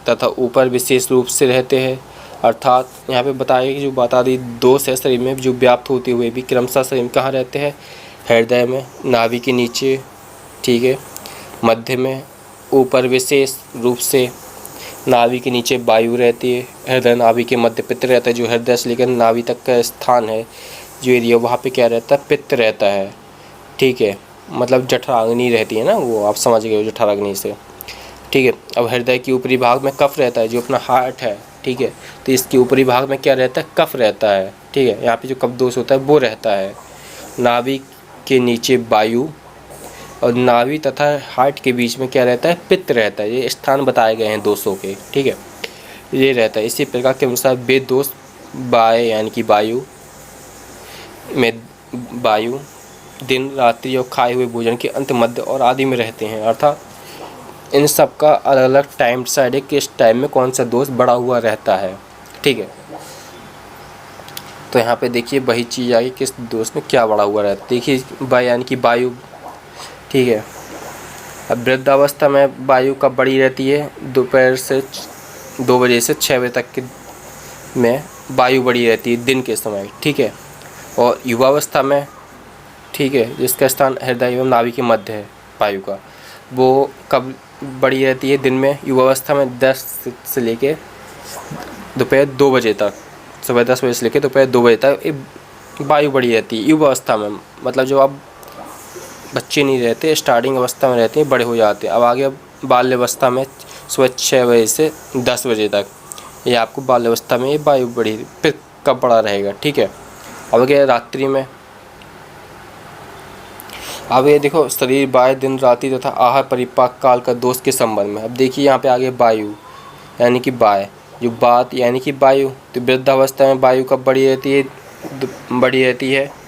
तथा ऊपर विशेष रूप से रहते हैं। अर्थात यहाँ पे बताया कि जो बतादी दोष है शरीर में जो व्याप्त होते हुए भी क्रमशः शरीर में कहाँ रहते हैं, हृदय में, नाभि के नीचे, ठीक है, मध्य में, ऊपर विशेष रूप से। नाभि के नीचे वायु रहती है, हृदय नाभि के मध्य पित्त रहता है, जो हृदय से लेकर नाभि तक का स्थान है जो एरिया, वहाँ पे क्या रहता है, पित्त रहता है, ठीक है, मतलब जठराग्नि रहती है ना, वो आप समझ गए हो, जठराग्नि से, ठीक है। अब हृदय के ऊपरी भाग में कफ रहता है, जो अपना हार्ट है, ठीक है, तो इसके ऊपरी भाग में क्या रहता है, कफ रहता है, ठीक है, यहाँ पे जो कफ दोष होता है वो रहता है। नाभि के नीचे वायु और नाभि तथा हार्ट के बीच में क्या रहता है, पित्त रहता है। ये स्थान बताए गए हैं दोषों के, ठीक है, ये रहता है। इसी प्रकार के अनुसार वेद दोष वाय यानी कि वायु में, वायु दिन, रात्रि और खाए हुए भोजन के अंत, मध्य और आदि में रहते हैं। अर्थात इन सब का अलग अलग टाइम डिसाइड है कि इस टाइम में कौन सा दोष बढ़ा हुआ रहता है, ठीक है। तो यहाँ पे देखिए वही चीज़ आई कि इस दोष में क्या बढ़ा हुआ रहता है। देखिए वायु यानी कि वायु, ठीक है। अब वृद्धावस्था में वायु कब बढ़ी रहती है, दोपहर से 2 बजे से 6 बजे तक के में वायु बढ़ी रहती है दिन के समय, ठीक है। और युवावस्था में, ठीक है, जिसका स्थान हृदय एवं नाभि के मध्य है वायु का, वो कब बढ़ी रहती है, दिन में, युवावस्था में 10 से लेके दोपहर 2 बजे तक, सुबह 10 बजे से लेकर दोपहर 2 बजे तक वायु बड़ी रहती है युवा अवस्था में, मतलब जब आप बच्चे नहीं रहते, स्टार्टिंग अवस्था में रहते हैं, बड़े हो जाते हैं। अब आगे बाल्य अवस्था में सुबह 6 बजे से 10 बजे तक, ये आपको बाल्य अवस्था में ये वायु बड़ी, फिर कब बड़ा रहेगा, ठीक है। अब क्या रात्रि में, अब ये देखो शरीर बाह्य दिन रात्रि तथा आहार परिपाक काल का दोष के संबंध में। अब देखिए यहाँ पे आगे वायु यानी कि बाह्य, जो बात यानी कि वायु, तो वृद्धावस्था में वायु कब बड़ी रहती है, बड़ी रहती है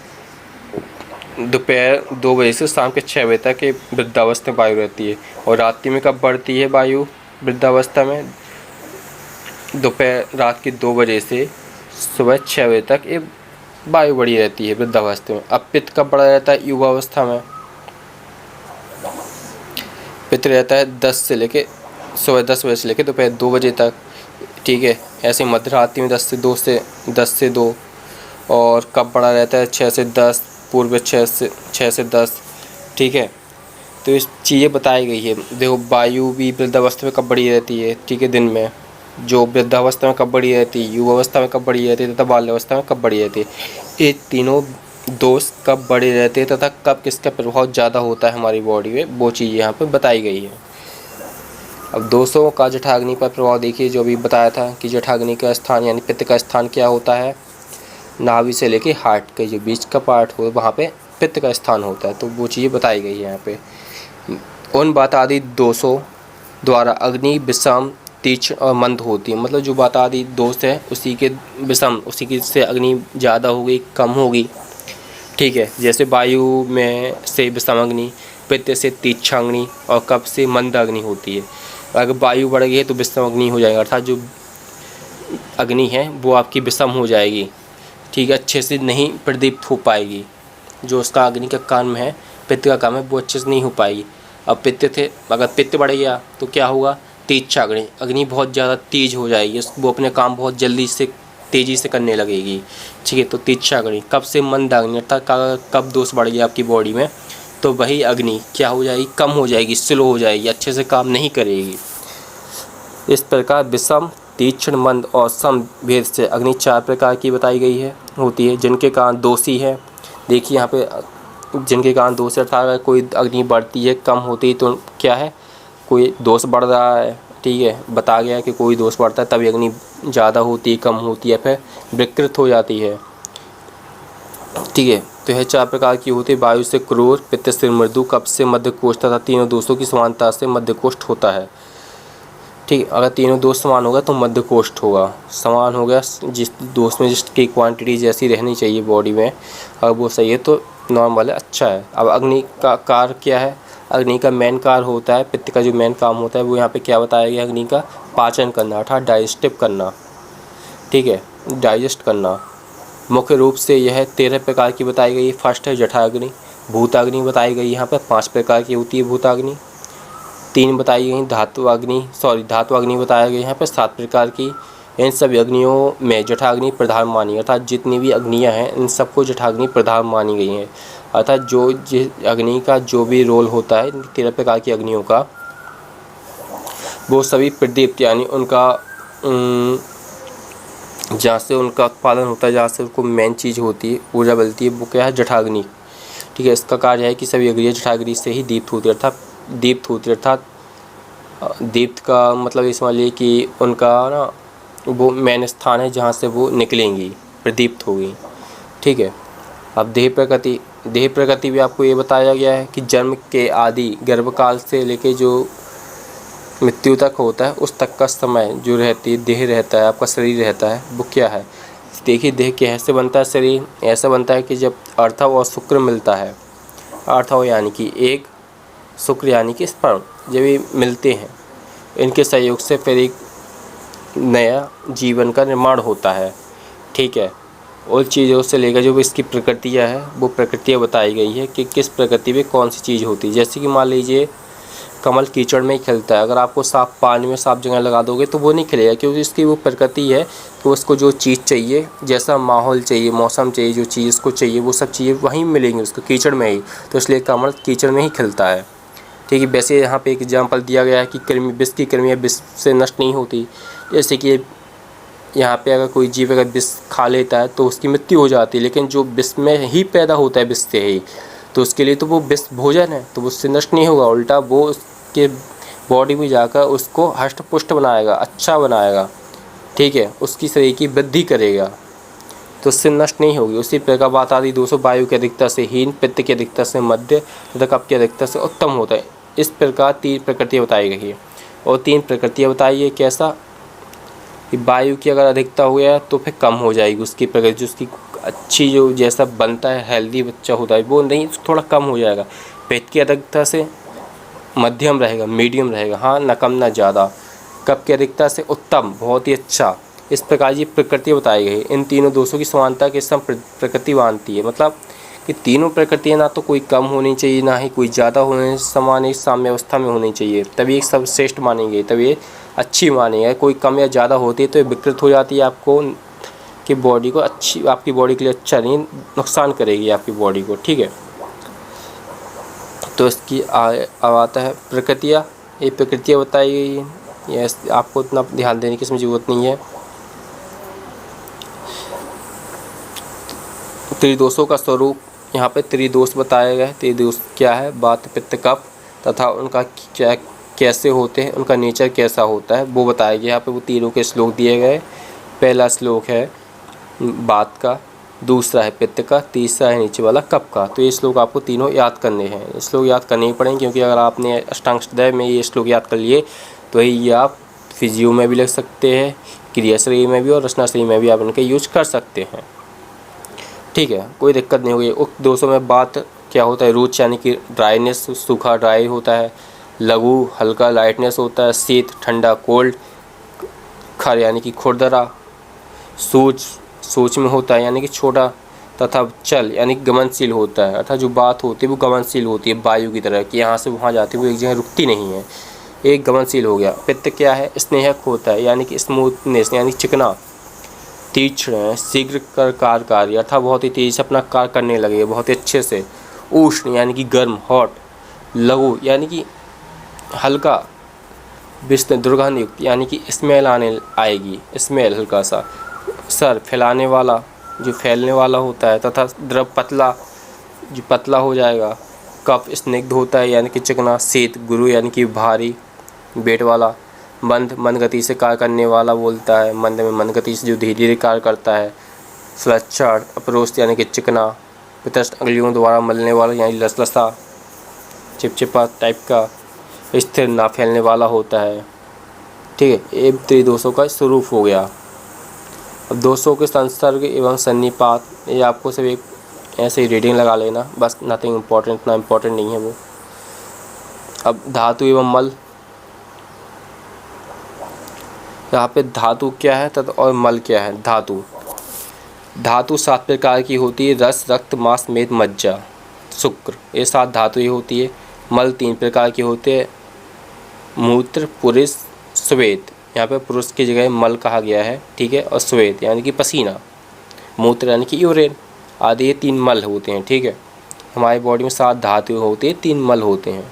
दोपहर 2 बजे से शाम के 6 बजे तक ये वृद्धावस्था में वायु रहती है। और रात्रि में कब बढ़ती है वायु वृद्धावस्था में, दोपहर रात के 2 बजे से सुबह 6 बजे तक ये वायु बड़ी रहती है वृद्धावस्था में। अब पित्त कब बड़ा रहता है युवावस्था में, पित्त रहता है 10 से लेके सुबह 10 बजे से लेके दोपहर 2 बजे तक, ठीक है। ऐसे मध्य रात्रि में 10 से 2, और कब बड़ा रहता है 6 से 10, पूर्व 6 से 10, ठीक है। तो इस चीज़ें बताई गई है। देखो वायु भी वृद्धावस्था में कब बड़ी रहती है, ठीक है, दिन में, जो वृद्धावस्था में कब बड़ी रहती है, युवावस्था में कब बड़ी रहती है तथा बाल्यावस्था में कब बड़ी रहती है। ये तीनों दोष कब बड़े रहते हैं तथा कब किसका प्रभाव ज़्यादा होता है हमारी बॉडी में, वो चीज़ यहाँ पर बताई गई है। अब दोषों का जठराग्नि पर प्रभाव देखिए, जो अभी बताया था कि जठराग्नि का स्थान यानी पित्त का स्थान क्या होता है, नाभि से लेके हार्ट के जो बीच का पार्ट हो वहाँ पे पित्त का स्थान होता है। तो वो चीज़ें बताई गई है यहाँ पे। उन बात आदि दोषों द्वारा अग्नि विषम तीक्ष्ण और मंद होती है, मतलब जो बात आदि दोष है उसी के विषम, उसी की से अग्नि ज़्यादा होगी कम होगी, ठीक है। जैसे वायु में से विषम अग्नि, पित्त से तीक्ष्ण अग्नि और कफ से मंद अग्नि होती है। अगर वायु बढ़ गई है तो विषम अग्नि हो जाएगा, अर्थात जो अग्नि है वो आपकी विषम हो जाएगी, ठीक है, अच्छे से नहीं प्रदीप्त हो पाएगी। जो उसका अग्नि का काम है, पित्त का काम है, वो अच्छे से नहीं हो पाएगी। अब पित्त थे, अगर पित्त बढ़ गया तो क्या होगा, तीक्ष्ण अग्नि, अग्नि बहुत ज़्यादा तेज हो जाएगी, वो अपने काम बहुत जल्दी से तेज़ी से करने लगेगी, ठीक है। तो तीक्ष्ण अग्नि, कब से मंद अग्नि, अर्थात कब दोष बढ़ गया आपकी बॉडी में तो वही अग्नि क्या हो जाएगी, कम हो जाएगी, स्लो हो जाएगी, अच्छे से काम नहीं करेगी। इस प्रकार विषम तीक्ष्ण मंद और सम भेद से अग्नि 4 प्रकार की बताई गई है होती है, जिनके कारण दोषी है। देखिए यहाँ पे जिनके कारण दोष, अर्थात कोई अग्नि बढ़ती है कम होती है तो क्या है, कोई दोष बढ़ रहा है, ठीक है, बता गया कि कोई दोष बढ़ता है तभी अग्नि ज़्यादा होती है, कम होती है, फिर विकृत हो जाती है, ठीक है। तो यह 4 प्रकार की होती है। वायु से क्रूर, पित्त से मृदु, कफ से मध्यकोष्ठ तथा तीनों दोषों की समानता से मध्यकोष्ठ होता है, ठीक है। अगर तीनों दोष समान होगा तो मध्यकोष्ठ होगा, समान हो गया जिस दोष में जिसकी क्वांटिटी जैसी रहनी चाहिए बॉडी में, अगर वो सही है तो नॉर्मल है, अच्छा है। अब अग्नि का कार्य क्या है, अग्नि का मेन कार्य होता है, पित्त का जो मेन काम होता है वो यहाँ पे क्या बताया गया, अग्नि का पाचन करना अर्थात डाइजेस्टिव करना, ठीक है, डाइजेस्ट करना। मुख्य रूप से यह 13 प्रकार की बताई गई। फर्स्ट है जठराग्नि। भूताग्नि बताई गई, यहाँ पे 5 प्रकार की होती है भूताग्नि। 3 बताई गई धातु अग्नि बताया गया यहाँ पे 7 प्रकार की। इन सभी अग्नियों में जठराग्नि प्रधान मानी, अर्थात जितनी भी अग्नियाँ हैं इन सबको जठराग्नि प्रधान मानी गई हैं, अर्थात जो जिस अग्नि का जो भी रोल होता है 13 प्रकार की अग्नियों का, वो सभी प्रदीप्त यानी उनका जहाँ से उनका उत्पादन होता है, जहाँ से उनको मेन चीज़ होती है, ऊर्जा मिलती है, वो क्या है, जठराग्नि, ठीक है। इसका कार्य है कि सभी अग्नियाँ जठराग्नि से ही दीप्त होती है, अर्थात दीप्त का मतलब ये समझ लीजिए कि उनका ना वो मेन स्थान है जहाँ से वो निकलेंगी, प्रदीप्त होगी, ठीक है। अब देह प्रकृति भी आपको ये बताया गया है कि जन्म के आदि गर्भकाल से लेके जो मृत्यु तक होता है उस तक का समय जो रहती है देह रहता है, आपका शरीर रहता है, वो क्या है। देखिए देह कैसे बनता है, शरीर ऐसा बनता है कि जब अर्थव और शुक्र मिलता है, अर्थव यानी कि एक, शुक्र यानी कि स्पर्म, जब ये मिलते हैं इनके सहयोग से फिर एक नया जीवन का निर्माण होता है, ठीक है। और चीज़ों से लेकर जो इसकी प्रकृतियाँ है वो प्रकृतियाँ बताई गई है कि किस प्रकृति में कौन सी चीज़ होती है। जैसे कि मान लीजिए कमल कीचड़ में ही खिलता है, अगर आपको साफ पानी में साफ जगह लगा दोगे तो वो नहीं खिलेगा, क्योंकि इसकी वो प्रकृति है कि उसको जो चीज़ चाहिए, जैसा माहौल चाहिए, मौसम चाहिए, जो चीज़ उसको चाहिए वो सब चीज़ें वहीं मिलेंगी उसको, कीचड़ में ही। तो इसलिए कमल कीचड़ में ही खिलता है, ठीक है। वैसे यहाँ पे एक एग्जाम्पल दिया गया है कि कृमि, विष की कृमियाँ विष से नष्ट नहीं होती, जैसे कि यहाँ पे अगर कोई जीव अगर विष खा लेता है तो उसकी मृत्यु हो जाती है, लेकिन जो विष में ही पैदा होता है विष से ही, तो उसके लिए तो वो विष भोजन है, तो वो उससे नष्ट नहीं होगा, उल्टा वो उसके बॉडी में जाकर उसको हष्ट पुष्ट बनाएगा, अच्छा बनाएगा, ठीक है, उसकी शरीर की वृद्धि करेगा, तो उससे नष्ट नहीं होगी। उसी प्रकार बात आदि दोषों वायु की अधिकता से हीन, पित्त की अधिकता से मध्य तथा कफ की अधिकता से उत्तम होता है। इस प्रकार 3 प्रकृतियाँ बताई गई है। और 3 प्रकृतियाँ बताई है कैसा कि वायु की अगर अधिकता हो गया तो फिर कम हो जाएगी उसकी प्रकृति, जो उसकी अच्छी जो जैसा बनता है हेल्दी बच्चा होता है वो नहीं, थोड़ा कम हो जाएगा। पित्त की अधिकता से मध्यम रहेगा, मीडियम रहेगा, हाँ न कम न ज़्यादा। कफ की अधिकता से उत्तम, बहुत ही अच्छा। इस प्रकार ये प्रकृति बताई गई। इन तीनों दोषों की समानता के सम प्रकृति बांधती है, मतलब कि तीनों प्रकृतियाँ ना तो कोई कम होनी चाहिए ना ही कोई ज़्यादा होने, समान एक साम्य अवस्था में होनी चाहिए, तभी एक सर्वश्रेष्ठ मानेंगे, तभी ये अच्छी मानेंगे। कोई कम या ज़्यादा होती है तो ये विकृत हो जाती है, आपको कि बॉडी को अच्छी, आपकी बॉडी के लिए अच्छा नहीं, नुकसान करेगी आपकी बॉडी को, ठीक है। तो इसकी अब आता है प्रकृतियाँ। ये प्रकृतियाँ बताई गई हैं, ये आपको इतना ध्यान देने की इसमें ज़रूरत नहीं है। त्रिदोषों का स्वरूप, यहाँ पे त्रिदोष बताया गया है। त्रिदोष क्या है? वात पित्त कफ, तथा उनका क्या कैसे होते हैं, उनका नेचर कैसा होता है वो बताया गया। यहाँ पे वो तीनों के श्लोक दिए गए। पहला श्लोक है वात का, दूसरा है पित्त का, तीसरा है नीचे वाला कफ का। तो ये श्लोक आपको तीनों याद करने हैं। ये श्लोक याद करने ही पड़ेंगे, क्योंकि अगर आपने अष्टांग हृदय में ये श्लोक याद कर लिए तो ये आप फिजियो में भी लिख सकते हैं, क्रिया शरीर में भी और रचना शरीर में भी आप इनके यूज कर सकते हैं, ठीक है, कोई दिक्कत नहीं होगी। उक्त दोषों में बात क्या होता है? रुच यानी कि ड्राइनेस, सूखा ड्राई होता है। लघु हल्का लाइटनेस होता है। शीत ठंडा कोल्ड। खर यानी कि खुरदरा। सूक्ष्म होता है यानी कि छोटा। तथा चल यानी गमनशील होता है, अर्थात जो बात होती है वो गमनशील होती है, वायु की तरह कि यहाँ से वहाँ जाती है, वो एक जगह रुकती नहीं है, एक गमनशील हो गया। पित्त क्या है? स्नेहक होता है यानी कि स्मूथनेस यानी चिकना। तीक्ष्ण है, शीघ्र कर कार्यकारी, अर्थात बहुत ही तेजी से अपना कार्य करने लगे, बहुत ही अच्छे से। उष्ण यानी कि गर्म, हॉट। लघु यानी कि हल्का। विष्ण दुर्गंध युक्त यानी कि स्मेल आएगी, स्मेल हल्का सा। सर फैलाने वाला, जो फैलने वाला होता है। तथा द्रव पतला, जो पतला हो जाएगा। कफ स्निग्ध होता है यानी कि चिकना। शीत गुरु यानी कि भारी, वेट वाला। मंद गति से कार्य करने वाला बोलता है, मंद में मंद गति से जो धीरे धीरे कार्य करता है। सुलक्षण अपरोस्त यानी कि चिकना। पितष्ट अंगुलियों द्वारा मलने वाला यानी लसलसा, चिपचिपा टाइप का। स्थिर ना फैलने वाला होता है, ठीक है। ये त्रिदोषों का स्वरूप हो गया। अब दोषों के संसर्ग एवं सन्निपात, ये आपको सिर्फ एक ऐसे ही रीडिंग लगा लेना बस, नथिंग इम्पोर्टेंट, इतना इम्पोर्टेंट नहीं है वो। अब धातु एवं मल, यहाँ पे धातु क्या है तथा और मल क्या है? धातु 7 प्रकार की होती है। रस, रक्त, मांस, मेद, मज्जा, शुक्र, ये 7 धातुएं होती है। मल 3 प्रकार के होते हैं। मूत्र, पुरुष, श्वेत। यहाँ पे पुरुष की जगह मल कहा गया है, ठीक है। और श्वेत यानी कि पसीना। मूत्र यानी कि यूरिन आदि, ये 3 मल होते हैं, ठीक है। हमारी बॉडी में 7 धातुएं होती है, 3 मल होते हैं,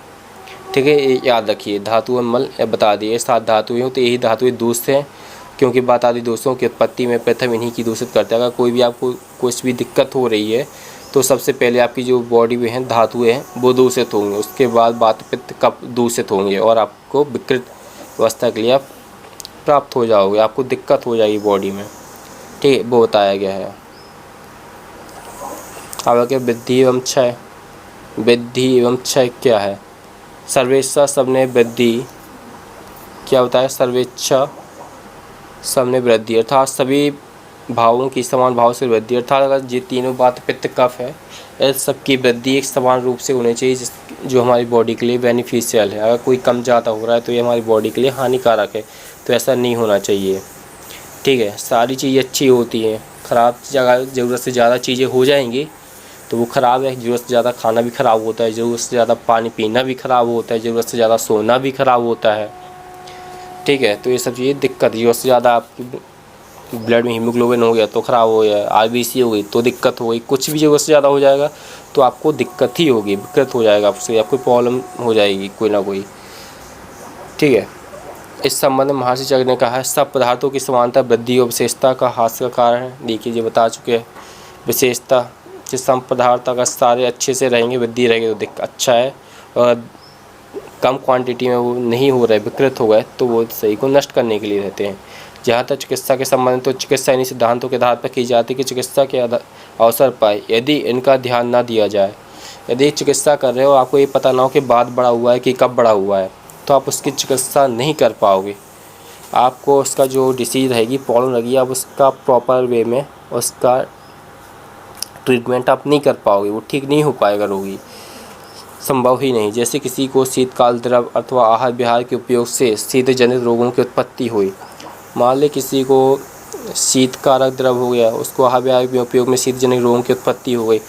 ठीक है। ये याद रखिए, धातु और मल बता दिए। 7 धातुएं होती है, यही धातुएं दूषित हैं, क्योंकि बात आदि दोषों की उत्पत्ति में प्रथम इन्हीं की दूषित करते हैं। अगर कोई भी आपको कुछ भी दिक्कत हो रही है तो सबसे पहले आपकी जो बॉडी में हैं धातुएं हैं वो दूषित होंगे, उसके बाद वात पित्त कफ दूषित होंगे और आपको विकृत अवस्था के लिए आप प्राप्त हो जाओगे, आपको दिक्कत हो जाएगी बॉडी में, ठीक है, वो बताया गया है। अब आगे वृद्धि एवं क्षय। वृद्धि एवं क्षय क्या है? सर्वेच्छा सबने वृद्धि, क्या होता है? सर्वेच्छा सबने वृद्धि, अर्थात सभी भावों की समान भाव से वृद्धि, अर्थात अगर ये तीनों बात पित्त कफ है, इस सब की वृद्धि एक समान रूप से होनी चाहिए, जो हमारी बॉडी के लिए बेनिफिशियल है। अगर कोई कम ज़्यादा हो रहा है तो ये हमारी बॉडी के लिए हानिकारक है, तो ऐसा नहीं होना चाहिए, ठीक है। सारी चीज़ें अच्छी होती हैं, ख़राब जगह ज़रूरत से ज़्यादा चीज़ें हो जाएंगी तो वो ख़राब है। ज़रूरत से ज़्यादा खाना भी ख़राब होता है, ज़रूरत से ज़्यादा पानी पीना भी ख़राब होता है, ज़रूरत से ज़्यादा सोना भी ख़राब होता है, ठीक है। तो ये सब चीज़ें दिक्कत, ज़रूरत से ज़्यादा आपकी ब्लड में हीमोग्लोबिन हो गया तो ख़राब हो गया, आरबीसी हो गई तो दिक्कत हो गई, कुछ भी ज़रूरत से ज़्यादा हो जाएगा तो आपको दिक्कत ही होगी, दिक्कत हो जाएगा, आपसे आपको प्रॉब्लम हो जाएगी कोई ना कोई, ठीक है। इस संबंध में महर्षि चरक ने कहा है, सब पदार्थों की समानता वृद्धि और विशेषता का हास्य का कारण है। देखिए ये बता चुके हैं विशेषता, जिस सम पदार्थ अगर सारे अच्छे से रहेंगे, वृद्धि रहेगी तो दिख अच्छा है, और कम क्वांटिटी में वो नहीं हो रहे, विकृत हो गए, तो वो सही को नष्ट करने के लिए रहते हैं। जहाँ तक चिकित्सा के संबंध, तो चिकित्सा इन्हीं सिद्धांतों के आधार पर की जाती है कि चिकित्सा के अवसर पर यदि इनका ध्यान ना दिया जाए, यदि चिकित्सा कर रहे हो, आपको ये पता ना हो कि बाद बड़ा हुआ है कि कब बड़ा हुआ है, तो आप उसकी चिकित्सा नहीं कर पाओगे। आपको उसका जो डिसीज़ रहेगी, प्रॉब्लम रहेगी, आप उसका प्रॉपर वे में उसका ट्रीटमेंट आप नहीं कर पाओगे, वो ठीक नहीं हो पाएगा, रोगी संभव ही नहीं। जैसे किसी को शीतकाल द्रव अथवा आहार विहार के उपयोग से शीत जनित रोगों की उत्पत्ति हुई। मान ले किसी को शीतकारक द्रव हो गया, उसको आहार विहार के उपयोग में शीत जनित रोगों की उत्पत्ति हो गई,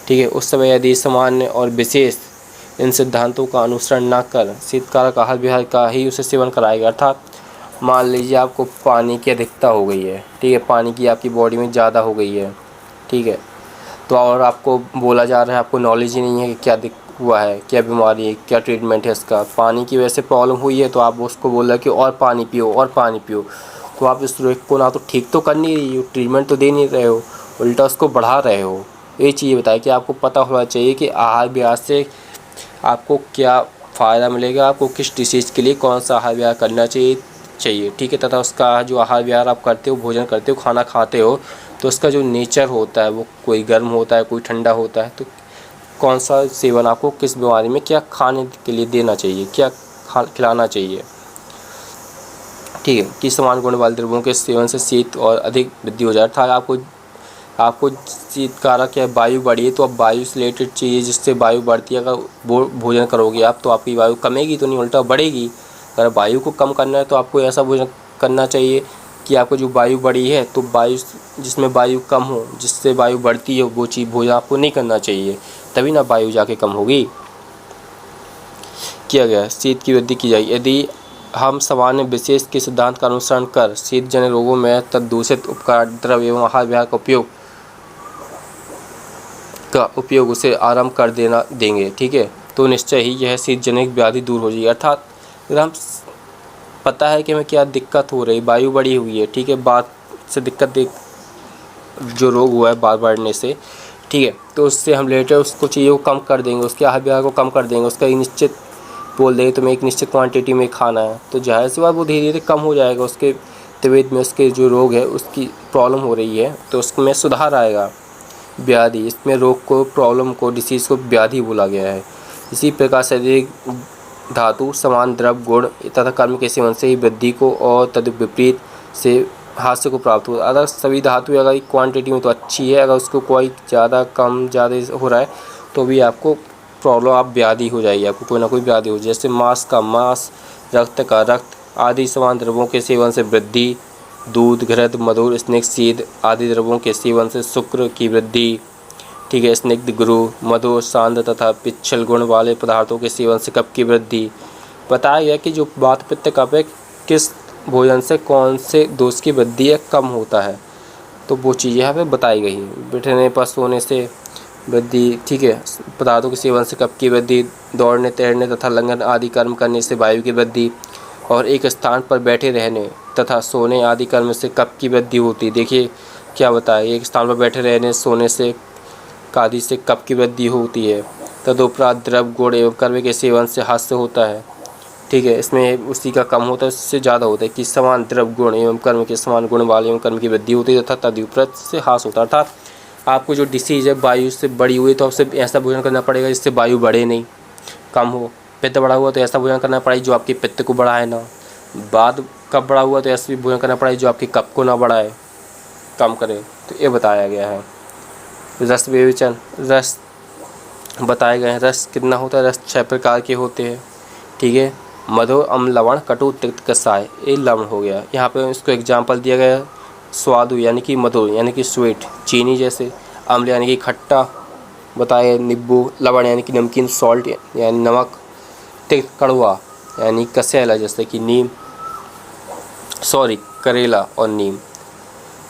ठीक है। उस समय यदि सामान्य और विशेष इन सिद्धांतों का अनुसरण न कर शीतकारक आहार विहार का ही उसे सेवन कराएगा, अर्थात मान लीजिए आपको पानी की अधिकता हो गई है, ठीक है, पानी की आपकी बॉडी में ज़्यादा हो गई है, ठीक है, तो और आपको बोला जा रहा है, आपको नॉलेज ही नहीं है कि क्या हुआ है, क्या बीमारी है, क्या ट्रीटमेंट है इसका, पानी की वजह से प्रॉब्लम हुई है, तो आप उसको बोल रहे हो कि और पानी पियो और पानी पियो, तो आप इस रोग को ना तो ठीक तो कर नहीं रही हो, ट्रीटमेंट तो दे नहीं रहे हो, उल्टा उसको बढ़ा रहे हो। ये चीज़ बताए कि आपको पता होना चाहिए कि आहार विहार से आपको क्या फ़ायदा मिलेगा, आपको किस डिसीज़ के लिए कौन सा आहार विहार करना चाहिए, ठीक है, तथा उसका जो आहार विहार आप करते हो, भोजन करते हो, खाना खाते हो, तो उसका जो नेचर होता है वो कोई गर्म होता है, कोई ठंडा होता है, तो कौन सा सेवन आपको किस बीमारी में क्या खाने के लिए देना चाहिए, क्या खिलाना चाहिए, ठीक है, कि समान गुण वाले द्रव्यों के सेवन से शीत और अधिक वृद्धि हो जाए, अर्थात आपको शीतकारक या वायु बढ़ी है, तो अब वायु से रिलेटेड चीज़ जिससे वायु बढ़ती है, अगर वो भोजन करोगे आप, तो आपकी वायु कमेगी तो नहीं, उल्टा बढ़ेगी। अगर वायु को कम करना है तो आपको ऐसा भोजन करना चाहिए कि आपको जो वायु बढ़ी है, तो वायु जिसमें वायु कम हो, जिससे वायु बढ़ती है, वो चीज़ भोजन आपको नहीं करना चाहिए, तभी ना वायु जाके कम होगी। किया गया शीत की वृद्धि की जाए, यदि हम सामान्य विशेष के सिद्धांत का अनुसरण कर शीत जनित रोगों में तदूषित उपकार द्रव एवं आहार विहार का उपयोग उसे आरंभ कर देंगे, ठीक है, तो निश्चय ही यह शीत जनित व्याधि दूर हो जाएगी। अर्थात अगर हम पता है कि हमें क्या दिक्कत हो रही, वायु बढ़ी हुई है, ठीक है, बात से दिक्कत जो रोग हुआ है बार बढ़ने से, ठीक है, तो उससे हम रिलेटेड उसको चीज़ों को कम कर देंगे, उसके आहार विहार को कम कर देंगे, उसका एक निश्चित बोल देंगे तुम्हें एक निश्चित क्वांटिटी में खाना है, तो जाहिर सी बात वो धीरे धीरे कम हो जाएगा, उसके तबीयत में उसके जो रोग है उसकी प्रॉब्लम हो रही है, तो उसमें सुधार आएगा। व्याधि, इसमें रोग को, प्रॉब्लम को, डिसीज़ को व्याधि बोला गया है। इसी प्रकार शारीरिक धातु समान द्रव गुण तथा कर्म के सेवन से ही वृद्धि को और तदुपरीत से हास्य को प्राप्त हो। अगर सभी धातु अगर क्वांटिटी में तो अच्छी है, अगर उसको कोई ज़्यादा कम ज़्यादा हो रहा है तो भी आपको प्रॉब्लम, आप व्याधि हो जाएगी, आपको कोई ना कोई व्याधि हो, जैसे मांस का मांस, रक्त का रक्त आदि समान द्रव्यों के सेवन से वृद्धि, दूध घृत मधुर स्निग्ध शीत आदि द्रव्यों के सेवन से शुक्र की वृद्धि, ठीक है, स्निग्ध गुरु मधुर सांद्र तथा पिच्छल गुण वाले पदार्थों के सेवन से कफ की वृद्धि। बताया गया कि जो वात पित्त कफ है, किस भोजन से कौन से दोष की वृद्धि है, कम होता है, तो वो चीज़ यहाँ पे बताई गई है। बैठने पर सोने से वृद्धि, ठीक है, पदार्थों के सेवन से कफ की वृद्धि, दौड़ने तैरने तथा लंघन आदि कर्म करने से वायु की वृद्धि, और एक स्थान पर बैठे रहने तथा सोने आदि कर्म से कफ की वृद्धि होती है। देखिए क्या बताया, एक स्थान पर बैठे रहने, सोने से आदि से कफ की वृद्धि होती है। तदुपरांत द्रव गुण एवं कर्म के सेवन से हास्य होता है, ठीक है, इसमें उसी का कम होता है, उससे ज़्यादा होता है कि समान द्रव गुण एवं कर्म के समान गुण वाले एवं कर्म की वृद्धि होती है तथा तदुपरांत से हास होता है। अर्थात आपको जो डिसीज़ है वायु से बढ़ी हुई, तो आपसे ऐसा भोजन करना पड़ेगा जिससे वायु बढ़े नहीं, कम हो। पित्त बढ़ा हुआ तो ऐसा भोजन करना पड़ेगा जो आपके पित्त को बढ़ाए ना। बाद कफ बढ़ा हुआ तो ऐसा भी भोजन करना पड़ेगा जो आपके कफ को ना बढ़ाए, कम करे। तो ये बताया गया है। रस विवेचन, रस बताए गए हैं। रस कितना होता है, रस 6 प्रकार के होते हैं, ठीक है, मधुर अम्ल लवण कटु तिक्त कसाय, ये लवण हो गया। यहाँ पे इसको एग्जाम्पल दिया गया है। स्वादु यानी कि मधुर यानी कि स्वीट चीनी जैसे, अम्ल यानी कि खट्टा बताए नींबू, लवण यानी कि नमकीन सॉल्ट यानी नमक, तिक्त कड़वा यानी कसेला जैसे कि नीम, करेला और नीम।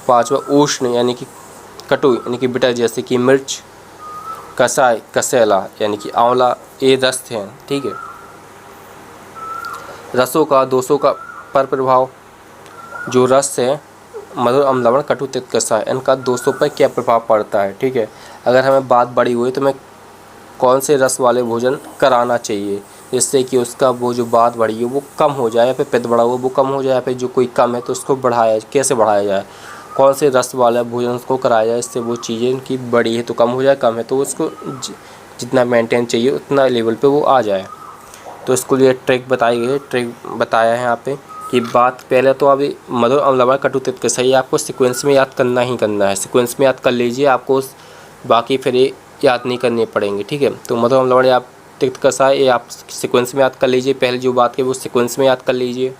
5वां उष्ण यानी कि कटु यानी कि बिटर जैसे कि मिर्च, कसाय कसेला यानी कि आंवला, ये रस हैं, ठीक है। रसों का दोषों का पर प्रभाव, जो रस है मधुर, अम्ल, लवण, कटु, तिक्त, कषाय, इनका दोस्तों पर क्या प्रभाव पड़ता है। ठीक है, अगर हमें बात बड़ी हुई तो हमें कौन से रस वाले भोजन कराना चाहिए जिससे कि उसका वो जो बात बढ़ी है वो कम हो जाए, या फिर पित्त बढ़ा हुआ वो कम हो जाए, या फिर जो कोई कम है तो उसको बढ़ाया, कैसे बढ़ाया जाए, कौन से रस वाला भोजन उसको कराया जाए इससे वो चीज़ें इनकी बड़ी है तो कम हो जाए, कम है तो उसको जितना मेंटेन चाहिए उतना लेवल पे वो आ जाए। तो इसको लिए ट्रिक बताई गई है, ट्रिक बताया है यहाँ पे कि बात पहले तो अभी मधुर, अम्ल, लवण, कटु, तिक्त, कषाय आपको सीक्वेंस में याद करना ही करना है, सीक्वेंस में याद कर लीजिए, आपको बाकी फिर ये याद नहीं करने पड़ेंगे। ठीक है, तो मधुर, अम्ल, लवण, आप तिक्त, कषाय ये आप सीक्वेंस में याद कर लीजिए, पहले जो बात की वो सीक्वेंस में याद कर लीजिए।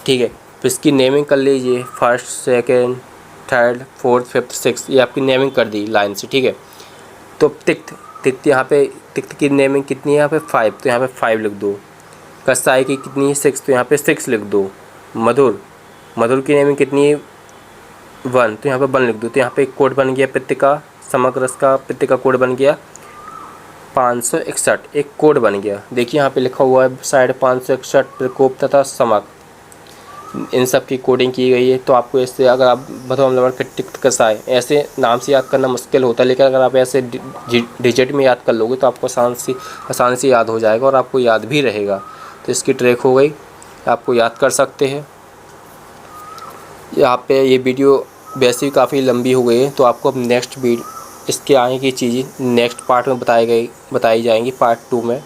ठीक है, फिर इसकी नेमिंग कर लीजिए, first, second, third, fourth, fifth, six, ये आपकी नेमिंग कर दी लाइन से। ठीक है, तो तिक्त, तिक्त यहाँ पे तिक्त की नेमिंग कितनी है यहाँ पे 5, तो यहाँ पे 5 लिख दो। कषाय की कितनी है 6, तो यहाँ पे 6 लिख दो। मधुर, मधुर की नेमिंग कितनी है 1, तो यहाँ पे 1 लिख दो। तो यहाँ पे एक कोड बन गया पित्त का, समग्र रस का पित्त का कोड बन गया 561, एक कोड बन गया। देखिए यहाँ पे लिखा हुआ है साइड 561 प्रकोप तथा समक, इन सब की कोडिंग की गई है। तो आपको इससे अगर आप मधुर, अम्ल, लवण, तिक्त, कषाय ऐसे नाम से याद करना मुश्किल होता है, लेकिन अगर आप ऐसे डिजिट में याद कर लोगे तो आपको आसानी से याद हो जाएगा और आपको याद भी रहेगा। तो इसकी ट्रिक हो गई, आपको याद कर सकते हैं। यहाँ पे ये वीडियो वैसे भी काफ़ी लंबी हो गई है, तो आपको अब नेक्स्ट इसके आगे की चीज़ें नेक्स्ट पार्ट में बताई जाएंगी, पार्ट 2 में।